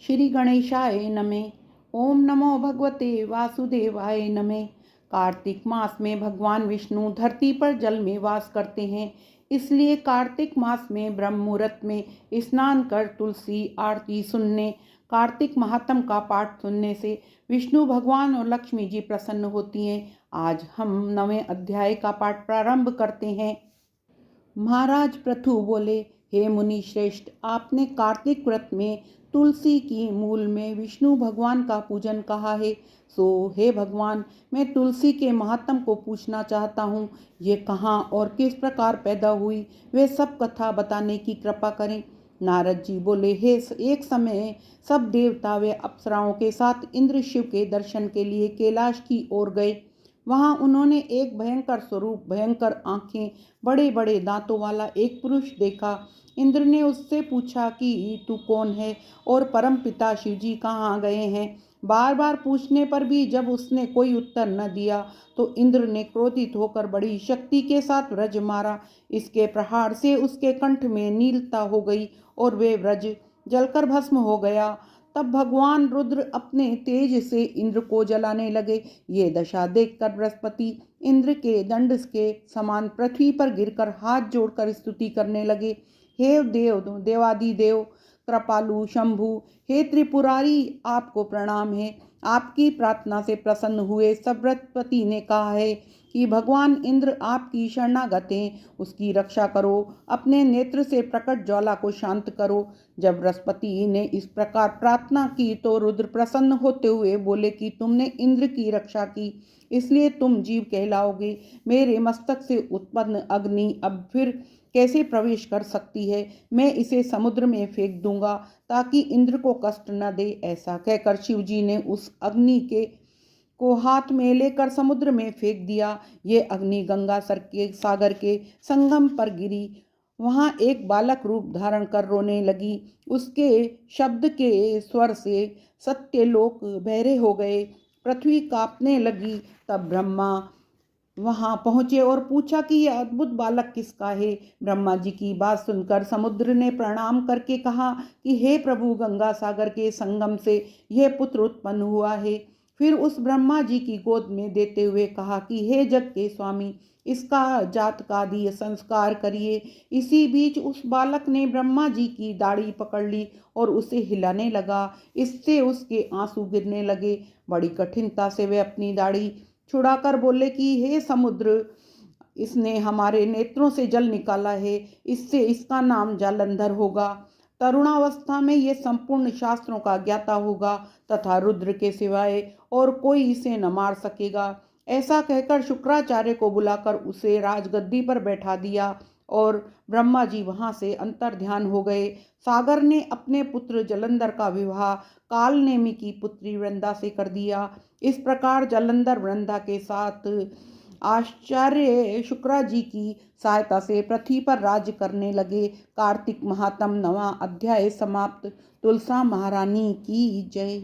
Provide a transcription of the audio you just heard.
श्री गणेशाय नमः। ओम नमो भगवते वासुदेवाय नमः। कार्तिक मास में भगवान विष्णु धरती पर जल में वास करते हैं, इसलिए कार्तिक मास में ब्रह्म मुहूर्त में स्नान कर तुलसी आरती सुनने, कार्तिक महात्म का पाठ सुनने से विष्णु भगवान और लक्ष्मी जी प्रसन्न होती हैं। आज हम 9वें अध्याय का पाठ प्रारंभ करते हैं। महाराज पृथु बोले, हे मुनि श्रेष्ठ, आपने कार्तिक व्रत में तुलसी की मूल में विष्णु भगवान का पूजन कहा है, सो हे भगवान, मैं तुलसी के महात्म को पूछना चाहता हूँ। ये कहाँ और किस प्रकार पैदा हुई, वे सब कथा बताने की कृपा करें। नारद जी बोले, हे एक समय सब देवता वे अप्सराओं के साथ इंद्र शिव के दर्शन के लिए कैलाश की ओर गए। वहां उन्होंने एक भयंकर स्वरूप, भयंकर आंखें, बड़े बड़े दांतों वाला एक पुरुष देखा। इंद्र ने उससे पूछा कि तू कौन है और परम पिता शिव जी कहाँ गए हैं। बार बार पूछने पर भी जब उसने कोई उत्तर न दिया तो इंद्र ने क्रोधित होकर बड़ी शक्ति के साथ व्रज मारा। इसके प्रहार से उसके कंठ में नीलता हो गई और वे व्रज जलकर भस्म हो गया। तब भगवान रुद्र अपने तेज से इंद्र को जलाने लगे। ये दशा देखकर बृहस्पति इंद्र के दंड के समान पृथ्वी पर गिरकर हाथ जोड़कर स्तुति करने लगे। हे देव, देवादिदेव, कृपालु शंभु, हे त्रिपुरारी, आपको प्रणाम है। आपकी प्रार्थना से प्रसन्न हुए सब बृहस्पति ने कहा है कि भगवान इंद्र आपकी शरणागत हैं, उसकी रक्षा करो, अपने नेत्र से प्रकट ज्वाला को शांत करो। जब बृहस्पति ने इस प्रकार प्रार्थना की तो रुद्र प्रसन्न होते हुए बोले कि तुमने इंद्र की रक्षा की, इसलिए तुम जीव कहलाओगे। मेरे मस्तक से उत्पन्न अग्नि अब फिर कैसे प्रवेश कर सकती है? मैं इसे समुद्र में फेंक दूंगा ताकि इंद्र को कष्ट न दे। ऐसा कहकर शिव जी ने उस अग्नि के को हाथ में लेकर समुद्र में फेंक दिया। ये अग्नि गंगा सागर के संगम पर गिरी। वहां एक बालक रूप धारण कर रोने लगी। उसके शब्द के स्वर से सत्यलोक बहरे हो गए, पृथ्वी कांपने लगी। तब ब्रह्मा वहां पहुंचे और पूछा कि यह अद्भुत बालक किसका है। ब्रह्मा जी की बात सुनकर समुद्र ने प्रणाम करके कहा कि हे प्रभु, गंगा सागर के संगम से यह पुत्र उत्पन्न हुआ है। फिर उस ब्रह्मा जी की गोद में देते हुए कहा कि हे जग के स्वामी, इसका जातकादि संस्कार करिए। इसी बीच उस बालक ने ब्रह्मा जी की दाढ़ी पकड़ ली और उसे हिलाने लगा। इससे उसके आंसू गिरने लगे। बड़ी कठिनता से वे अपनी दाढ़ी छुड़ाकर बोले कि हे समुद्र, इसने हमारे नेत्रों से जल निकाला है, इससे इसका नाम जालंधर होगा। तरुणावस्था में ये संपूर्ण शास्त्रों का ज्ञाता होगा तथा रुद्र के सिवाय और कोई इसे न मार सकेगा। ऐसा कहकर शुक्राचार्य को बुलाकर उसे राजगद्दी पर बैठा दिया और ब्रह्मा जी वहां से अंतर ध्यान हो गए। सागर ने अपने पुत्र जलंधर का विवाह कालनेमी की पुत्री वृंदा से कर दिया। इस प्रकार जलंधर वृंदा के साथ आचार्य शुक्रा जी की सहायता से पृथ्वी पर राज्य करने लगे। कार्तिक महात्म 9वां अध्याय समाप्त। तुलसा महारानी की जय।